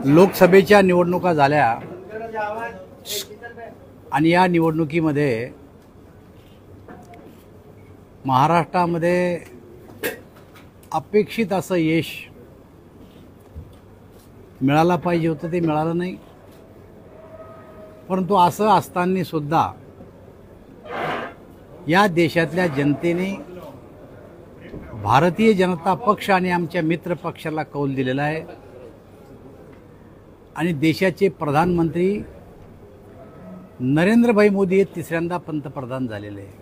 लोकसभेच्या निवडणुका झाल्या आणि या निवडणुकीमध्ये महाराष्ट्रामध्ये अपेक्षित असं यश मिळाला पाहिजे होतं, ते मिळालं नाही। परंतु असं असताना सुद्धा या देशातल्या जनतेने भारतीय जनता पक्ष आणि आमच्या मित्र पक्षाला कौल दिलेला आहे आणि देशाचे प्रधानमंत्री नरेंद्रभाई मोदी हे तिसऱ्यांदा पंतप्रधान झालेले आहे।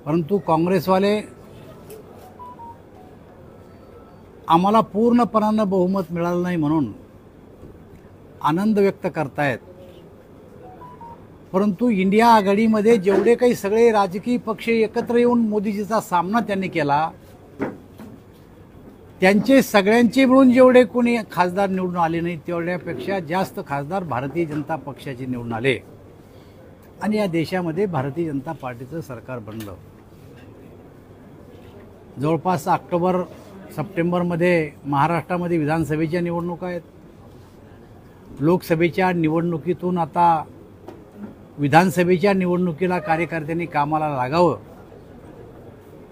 परंतु काँग्रेसवाले आम्हाला पूर्णपणाने बहुमत मिळालं नाही म्हणून आनंद व्यक्त करतायत। परंतु इंडिया आघाडीमध्ये जेवढे काही सगळे राजकीय पक्ष एकत्र येऊन मोदीजीचा सामना त्यांनी केला, त्यांचे सगळ्यांचे मिळून जेवढे कोणी खासदार निवडून आले नाही तेवढ्यापेक्षा जास्त खासदार भारतीय जनता पक्षाचे निवडून आले आणि या देशामध्ये भारतीय जनता पार्टीचं सरकार बनलं। जवळपास ऑक्टोबर सप्टेंबरमध्ये महाराष्ट्रामध्ये विधानसभेच्या निवडणुका आहेत। लोकसभेच्या निवडणुकीतून आता विधानसभेच्या निवडणुकीला कार्यकर्त्यांनी कामाला लागावं,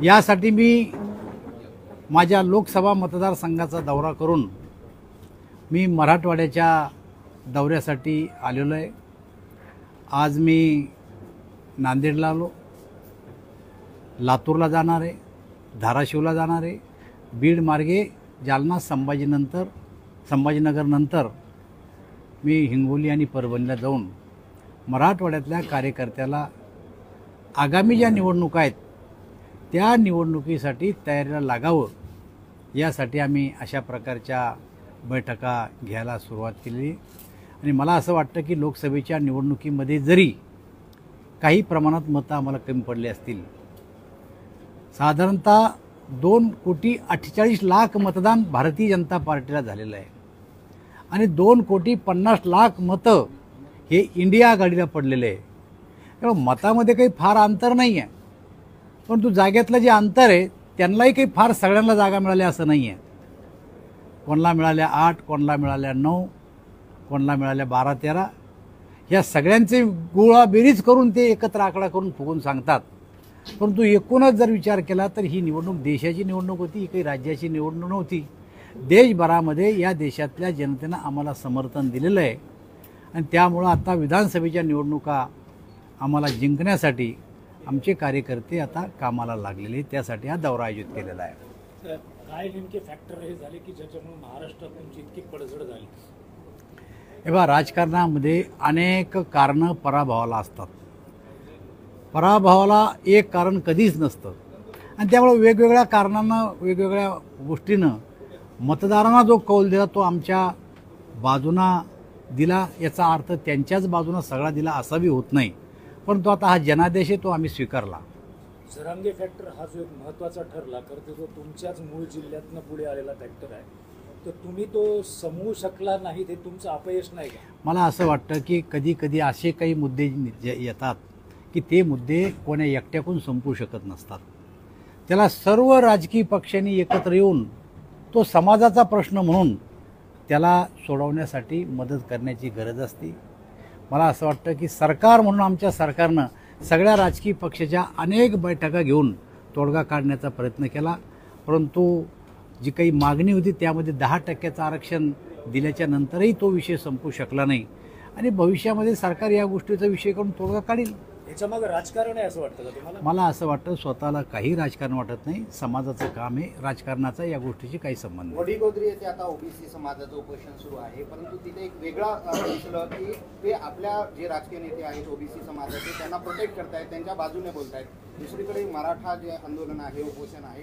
यासाठी मी माझ्या लोकसभा मतदारसंघाचा दौरा करून मी मराठवाड्याच्या दौऱ्यासाठी आलेलो आहे। आज मी नांदेडला आलो, लातूरला जाणार आहे, धाराशिवला जाणार आहे, बीड मार्गे जालना संभाजीनगर नंतर मी हिंगोली आणि परभणीला जाऊन मराठवाड्यातल्या कार्यकर्त्याला आगामी ज्या निवडणुका आहेत त्या निवडणुकीसाठी तयारीला लागावं, यासाठी आम्ही अशा प्रकारच्या बैठका घ्यायला सुरुवात केली। आणि मला असं वाटतं की लोकसभेच्या निवडणुकीमध्ये जरी काही प्रमाणात मतं आम्हाला कमी पडले असतील, साधारणतः 2,48,00,000 मतदान भारतीय जनता पार्टीला झालेलं आहे आणि 2,50,00,000 मतं हे इंडिया आघाडीला पडलेले आहे। त्यामुळे मतामध्ये काही फार अंतर नाही आहे, परंतु जागेतलं जे अंतर आहे त्यांनाही काही फार सगळ्यांना जागा मिळाल्या असं नाही आहे। कोणाला मिळाल्या 8, कोणाला मिळाल्या 9, कोणाला मिळाल्या 12-13, या सगळ्यांचे गोळाबेरीज करून ते एकत्र आकडा करून फुगून सांगतात। परंतु एकूणच जर विचार केला तर ही निवडणूक देशाची निवडणूक होती, ही काही राज्याची निवडणूक नव्हती। देशभरामध्ये या देशातल्या जनतेनं आम्हाला समर्थन दिलेलं आहे आणि त्यामुळं आता विधानसभेच्या निवडणुका आम्हाला जिंकण्यासाठी आमचे कार्यकर्ते आता कामाला लागलेले, त्यासाठी हा दौरा आयोजित केलेला आहे। काय नेमके फॅक्टर हे झाले की ज्याच्यामुळे महाराष्ट्रात तुमची इतकी पडझड झाली? हे बघा, राजकारणामध्ये अनेक कारणं पराभवाला असतात, पराभवाला एक कारण कधीच नसतं आणि त्यामुळे वेगवेगळ्या कारणांना वेगवेगळ्या गोष्टीनं मतदारांना जो कौल दिला तो आमच्या बाजूना दिला, याचा अर्थ त्यांच्याच बाजूनं सगळा दिला असा बी होत नाही। परंतु आता हा जनादेश आहे तो आम्ही स्वीकारला। जरांगे फॅक्टर हा जो एक महत्त्वाचा ठरला, कारण तो तुमच्याच मूळ जिल्ह्यातनं पुढे आलेला फॅक्टर आहे, तर तुम्ही तो समवू शकला नाही, ते तुमचं अपयश नाही का? मला असं वाटतं की कधी कधी असे काही मुद्दे येतात की ते मुद्दे कोण्या एकट्याकडून संपू शकत नसतात, त्याला सर्व राजकीय पक्षांनी एकत्र येऊन तो समाजाचा प्रश्न म्हणून त्याला सोडवण्यासाठी मदत करण्याची गरज असते। मला असं वाटतं की सरकार म्हणून आमच्या सरकारनं सगळ्या राजकीय पक्षाच्या अनेक बैठका घेऊन तोडगा काढण्याचा प्रयत्न केला, परंतु जी काही मागणी होती त्यामध्ये 10% आरक्षण दिल्याच्या नंतरही तो विषय संपू शकला नाही आणि भविष्यामध्ये सरकार या गोष्टीचा विषय करून तोडगा काढेल। याच्यामागे राजकारण आहे असं वाटतं का तुम्हाला? मला असं वाटतं स्वतःला काही राजकारण वाटत नाही, समाजाचं काम आहे, राजकारणाचा या गोष्टीची काही संबंध नाही। वडीगोद्री येथे आता ओबीसी समाजाचं उपोषण सुरू आहे, परंतु तिथे एक वेगळा दिसलं की ते आपल्या जे राजकीय नेते आहेत ओबीसी समाजाचे त्यांना प्रोटेक्ट करतायत, त्यांच्या बाजूने बोलतायत। दुसरीकडे मराठा जे आंदोलन आहे, उपोषण आहे,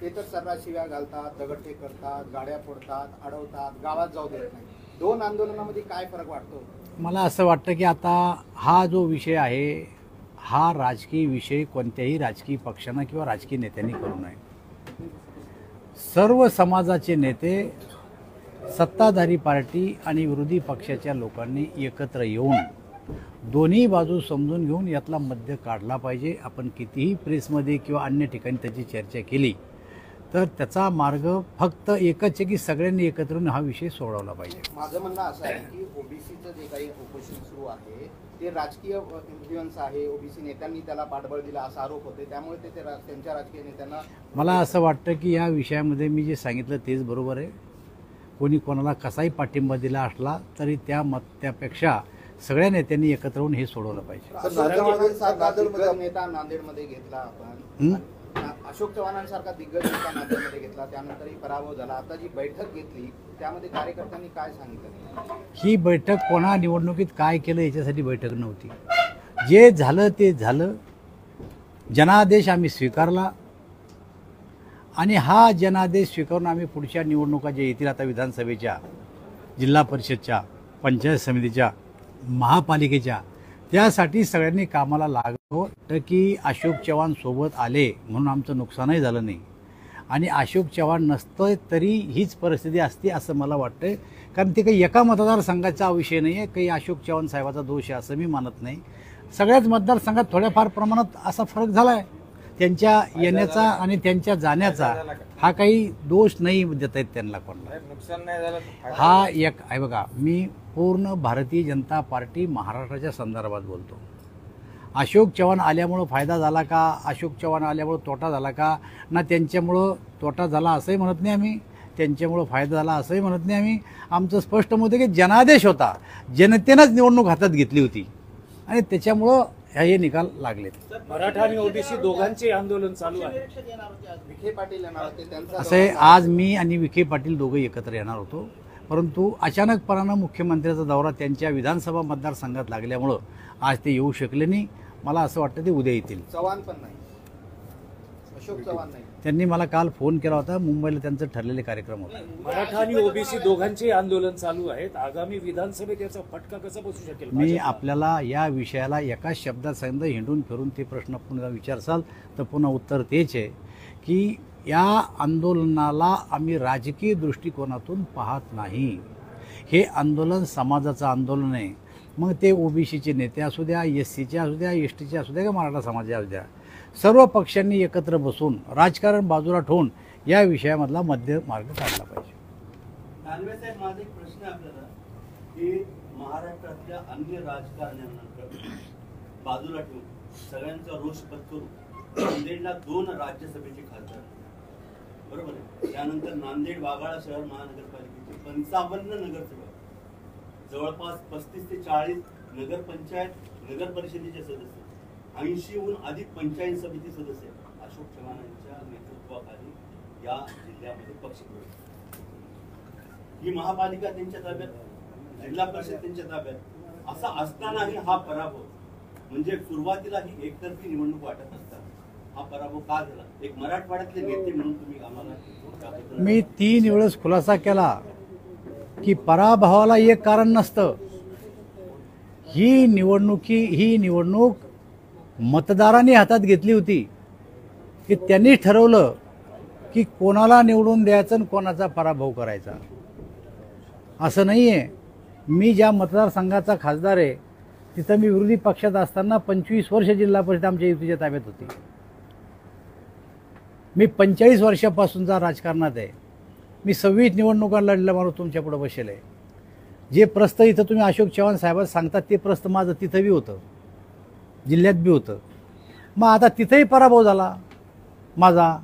ते तर सर्रास शिव्या घालतात, दगडफेक करतात, गाड्या फोडतात, अडवतात, गावात जाऊ देत नाही। दोन आंदोलनामध्ये काय फरक वाटतो? मला असं वाटतं की आता हा जो विषय आहे हा राजकीय विषय कोणत्याही राजकीय पक्षानं किंवा राजकीय नेत्यांनी करू नये। सर्व समाजाचे नेते, सत्ताधारी पार्टी आणि विरोधी पक्षाच्या लोकांनी एकत्र येऊन दोन्ही बाजू समजून घेऊन यातला मध्य काढला पाहिजे। आपण कितीही प्रेसमध्ये किंवा अन्य ठिकाणी त्याची चर्चा केली तर त्याचा मार्ग फक्त एकच आहे की सगळ्यांनी एकत्र येऊन हा विषय सोडवला पाहिजे. माझं म्हणणं असं आहे की ओबीसीचं जे काही उपोषण सुरू आहे ते राजकीय इन्फ्लुएन्स आहे. ओबीसी नेत्यांनी त्याला पाठबळ दिला असा आरोप होते, त्यामुळे त्यांच्या राजकीय नेत्यांना मला असं वाटतं की या विषयामध्ये मी जे सांगितलं तेच बरोबर आहे. कोणी कोणाला कसाही पाठिंबा दिला असला तरी त्यापेक्षा सगळ्या नेत्यांनी एकत्र येऊन हे सोडवलं पाहिजे. अशोक चव्हाणांसारखा दिग्गज नेता नांदेडमध्ये घेतला आपण. अशोक चव्हाणांसारखा दिग्गज नेता नांदेडमध्ये घेतला, त्यानंतरही पराभव झाला. आता जी बैठक घेतली त्यामध्ये कार्यकर्त्यांनी काय सांगितलं? ही बैठक कोणा निवडणुकीत काय केलं याच्यासाठी बैठक नव्हती. जे झालं ते झालं. जनादेश आम्ही स्वीकारला आणि हा जनादेश स्वीकारून आम्ही पुढच्या निवडणुका जे येतील आता विधानसभेच्या, जिल्हा परिषदच्या, पंचायत समितीच्या, महापालिकेच्या, त्यासाठी सगळ्यांनी कामाला लागलो. तर की अशोक चव्हाण सोबत आले म्हणून आमचं नुकसानही झालं नाही आणि अशोक चव्हाण नसतं तरी हीच परिस्थिती असते असं मला वाटतं. कारण ते काही एका मतदारसंघाचा विषय नाही आहे, काही अशोक चव्हाण साहेबाचा दोष आहे असं मी मानत नाही. सगळ्याच मतदारसंघात थोड्याफार प्रमाणात असा फरक झाला आहे. त्यांच्या येण्याचा आणि त्यांच्या जाण्याचा हा काही दोष नाही देता येत त्यांना कोणाला. नुकसान नाही झालं. हा एक आहे बघा, मी पूर्ण भारतीय जनता पार्टी महाराष्ट्राच्या संदर्भात बोलतो. अशोक चव्हाण आल्यामुळं फायदा झाला का, अशोक चव्हाण आल्यामुळं तोटा झाला का, ना त्यांच्यामुळं तोटा झाला असंही म्हणत नाही आम्ही, त्यांच्यामुळं फायदा झाला असंही म्हणत नाही आम्ही. आमचं स्पष्ट मत आहे की जनादेश होता, जनतेनंच निवडणूक हातात घेतली होती आणि त्याच्यामुळं हे निकाल लागलेत. मराठा आणि ओबीसी दोघांचे आंदोलन चालू आहे. विखे पाटील येणार होते, त्यांचा असं आहे, आज मी आणि विखे पाटील दोघं एकत्र येणार होतो, परंतु अचानकपणानं मुख्यमंत्र्याचा दौरा त्यांच्या विधानसभा मतदारसंघात लागल्यामुळं आज ते येऊ शकले नाही. मला असं वाटतं ते उद्या येतील. चव्हाण पण नाही, अशोक चव्हाण नाही. त्यांनी मला काल फोन केला होता, मुंबईला त्यांचं ठरलेले कार्यक्रम होते. मराठा आणि ओबीसी दोघांचे आंदोलन चालू आहेत. आगामी विधानसभेत याचा फटका कसा बसू शकेल? मी आपल्याला या विषयाला एकाच शब्दात सांगितलं, हिंडून फिरून ते प्रश्न पुन्हा विचारसाल तर पुन्हा उत्तर तेच आहे की या आंदोलनाला आम्ही राजकीय दृष्टिकोनातून पाहत नाही. हे आंदोलन समाजाचं आंदोलन आहे. मग ते ओबीसीचे नेते असू द्या, SCचे असू द्या, STचे असू द्या, का मराठा समाजाचे असू द्या, सर्व पक्षांनी एकत्र बसून राजकारण बाजूला ठेवून या विषयामधला मध्य मार्ग काढला पाहिजे. दानवे साहेब, माझा एक प्रश्न आहे आपल्याला की महाराष्ट्रातल्या अन्य राजकारण्यांना बाजूला ठेवून सगळ्यांचा रोष पत्करून नांदेडला 2 राज्यसभेचे खासदार, बरोबर आहे, त्यानंतर नांदेड वाघाळा शहर महानगरपालिकेचे 55 नगरसेवक, जवळपास 35 ते 40 नगरपंचायत नगर परिषदेचे सदस्य, 80हून अधिक पंचायत समिती सदस्य अशोक चव्हाणांच्या नेतृत्वाखाली या जिल्ह्यामध्ये पक्षप्रवेश. ही महापालिका त्यांच्या ताब्यात, जिल्हा परिषद त्यांच्या ताब्यात, असा असतानाही हा पराभव, म्हणजे सुरुवातीला ही एकतर्फी निवडणूक वाटत असताना हा पराभव का झाला? एक मराठवाड्यातले नेते म्हणून तुम्ही आम्हाला, मी 3 वेळेस खुलासा केला की पराभवाला एक कारण नसतं. ही निवडणूक मतदारांनी हातात घेतली होती की त्यांनी ठरवलं की कोणाला निवडून द्यायचं आणि कोणाचा पराभव करायचा. असं नाही आहे. मी ज्या मतदारसंघाचा खासदार आहे तिथं मी विरोधी पक्षात असताना 25 वर्ष जिल्हा परिषद आमच्या युतीच्या ताब्यात होती. मी 45 वर्षापासूनचा राजकारणात आहे. मी 26 निवडणुका लढल्या मारून तुमच्या पुढे बसेल आहे. जे प्रस्थ इथं तुम्ही अशोक चव्हाण साहेब सांगतात ते प्रस्थ माझं तिथं बी होतं, जिल्ह्यात बी होतं. मग आता तिथंही पराभव झाला माझा.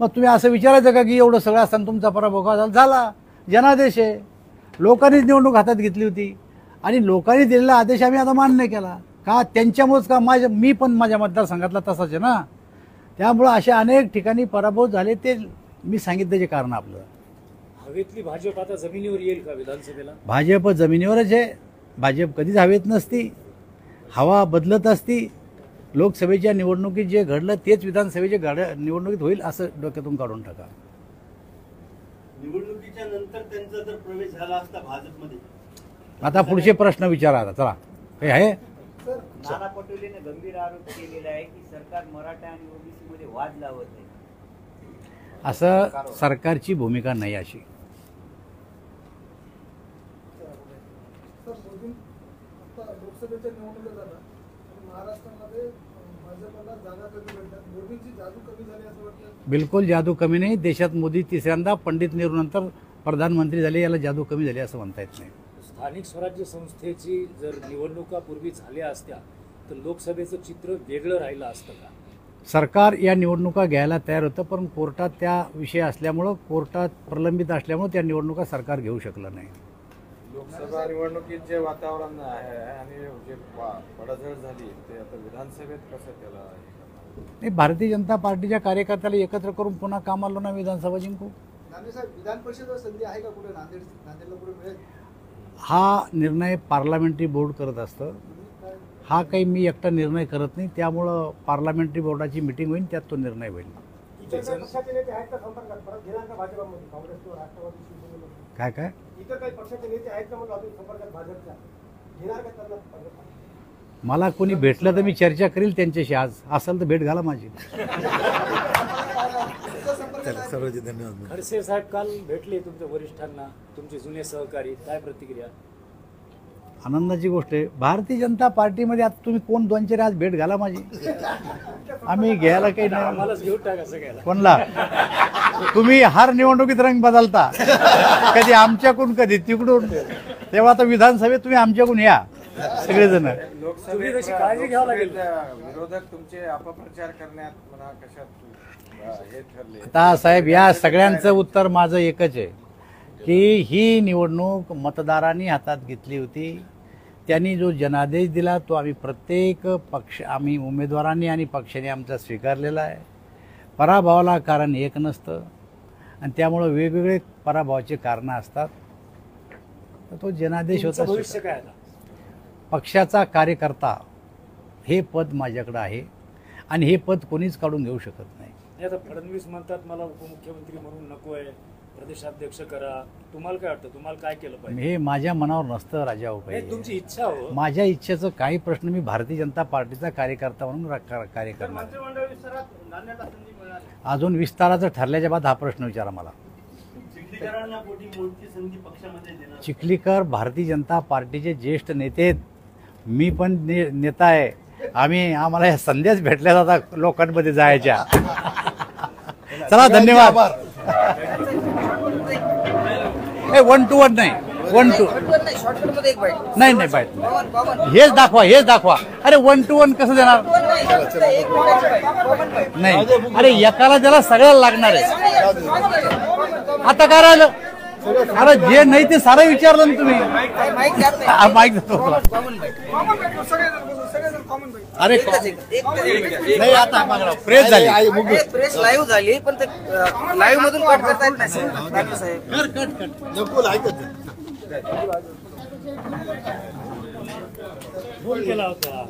मग तुम्ही असं विचारायचं का की एवढं सगळं असताना तुमचा पराभव का झाला? झाला. जनादेश आहे. लोकांनीच निवडणूक हातात घेतली होती आणि लोकांनी दिलेला आदेश आम्ही आता मान्य केला. का? त्यांच्यामुळेच का? मी पण माझ्या मतदारसंघातला तसाच आहे ना. त्यामुळं असे अनेक ठिकाणी पराभव झाले. ते मी सांगितल्याचे कारण आपलं. हवेतली भाजप आता जमिनीवर येईल का विधानसभेला? भाजप जमिनीवरच आहे. भाजप कधीच हवेत नसती, हवा बदलत असती. लोकसभेच्या निवडणुकीत जे घडलं तेच विधानसभेच्या निवडणुकीत होईल असं डोक्यातून काढून टाका. निवडणुकीच्या नंतर त्यांचा जर प्रवेश झाला असता भाजपमध्ये, आता पुढचे प्रश्न विचारा. आता चला, काही आहे? नाना पटोलेने गंभीर आरोप केलेला आहे की सरकार मराठा आणि ओबीसी मध्ये वाद लावत आहे. असं सरकारची भूमिका नाही अशी. लोकसभेच्या निवडणुका झाल्या महाराष्ट्रामध्ये भाजप भाजपला जागा कमी भेटतात, मोदींची जादू कमी झाली असं वाटतं? बिलकुल जादू कमी नाही. देशात मोदी तिसऱ्यांदा पंडित नेहरूनंतर प्रधानमंत्री झाले, याला जादू कमी झाली असं म्हणता येत नाही. स्थानिक स्वराज्य संस्थेची जर निवडणुका पूर्वी झाल्या असत्या तर लोकसभेचं चित्र वेगळं राहिलं असतं का? सरकार या निवडणुका घ्यायला तयार होतं, पण कोर्टात त्या विषय असल्यामुळं, कोर्टात प्रलंबित असल्यामुळं त्या निवडणुका सरकार घेऊ शकलं नाही. लोकसभा निवडणुकीत जे वातावरण आहे आणि जे पडझड झाली ते आता विधानसभेत कसं त्याला हे करणार? नाही, भारतीय जनता पार्टीच्या कार्यकर्त्याला एकत्र करून पुन्हा कामाला ना विधानसभा जिंकू. नांदेड साहेब, विधान परिषदेवर संधी आहे का कुठे? नांदेडला कुठे मिळेल? हा निर्णय पार्लमेंटरी बोर्ड करत असतं. हा काही मी एकटा निर्णय करत नाही, त्यामुळं पार्लमेंटरी बोर्डाची मिटिंग होईल, त्यात तो निर्णय होईल. इतर पक्षाचे नेते आहेत का संपर्कात? परत घेणार का भाजपामध्ये? काँग्रेस किंवा राष्ट्रवादी, शिवसेनेमध्ये काय काय इतर काही पक्षाचे नेते आहेत का म्हणून अजून संपर्कात भाजपच्या? घेणार का त्यांना भाजप? मला कोणी भेटलं तर मी चर्चा करील त्यांच्याशी. आज असेल तर भेट घाला माझी. खडसे साहेब काल भेटले तुमच्या वरिष्ठांना, तुमचे जुने सहकारी, काय प्रतिक्रिया? आनंदाची गोष्ट आहे. भारतीय जनता पार्टीमध्ये आता तुम्ही कोण 2-4 आज भेट घाला माझी. आम्ही घ्यायला काही नाही. आम्हालाच घेऊन टाका सगळ्याला. कोणला? तुम्ही हर निवडणुकीत रंग बदलता, कधी आमच्याकडून कधी तिकडून. तेव्हा आता विधानसभेत तुम्ही आमच्याकडून या सगळेजण. तुम्ही कशी काळजी घ्यावं लागेल. विरोधक तुमचे अपप्रचार करण्यात म्हणा कशात हे ठरले? आता साहेब, या सगळ्यांचं उत्तर माझं एकच आहे की ही निवडणूक मतदारांनी हातात घेतली होती. त्यांनी जो जनादेश दिला तो आम्ही प्रत्येक पक्ष, आम्ही उमेदवारांनी आणि पक्षाने आमचा स्वीकारलेला आहे. पराभवाला कारण एक नसतं आणि त्यामुळं वेगवेगळे पराभवाचे कारणं असतात. तर तो जनादेश तुमचं होता. भविष्य काय आता? पक्षाचा कार्यकर्ता हे पद माझ्याकडं आहे आणि हे पद कोणीच काढून घेऊ शकत नाही. नाही, आता फडणवीस म्हणतात मला उपमुख्यमंत्री म्हणून नको आहे, प्रदेशाध्यक्ष करा. तुम्हाला काय वाटतं? तुम्हाला काय केलं पाहिजे? हे माझ्या मनावर नसतं राजा उपाय. नाही, तुमची इच्छा हो. माझ्या इच्छेचं काही प्रश्न, मी भारतीय जनता पार्टीचा कार्यकर्ता म्हणून कार्य करणार. मंत्रिमंडळ विस्तारात नांदेडला संधी मिळाली. अजून विस्ताराचं ठरल्याच्या बाद हा प्रश्न विचारा मला. चिखलीकरांना पोटी मोठी संधी पक्षामध्ये देणार. चिखलीकर भारतीय जनता पार्टीचे ज्येष्ठ नेते आहेत. मी पण नेता आहे. आम्हाला या संध्याच भेटल्या जातात लोकांमध्ये जायच्या. चला, धन्यवाद. 1 to 1 नाही, 1 to नाही बाईट. हेच दाखवा. अरे 1 to 1 कसं देणार? नाही, अरे एकाला त्याला सगळ्याला लागणार आहे. आता काय राहिलं? अरे जे नाही ते सारं विचारलं ना तुम्ही. माईक देतो. अरे नाही, आता प्रेस झाली. प्रेस लाईव्ह झाली, पण ते लाईव्ह मधून कट करता येत नाही साहेब. फोन केला होता.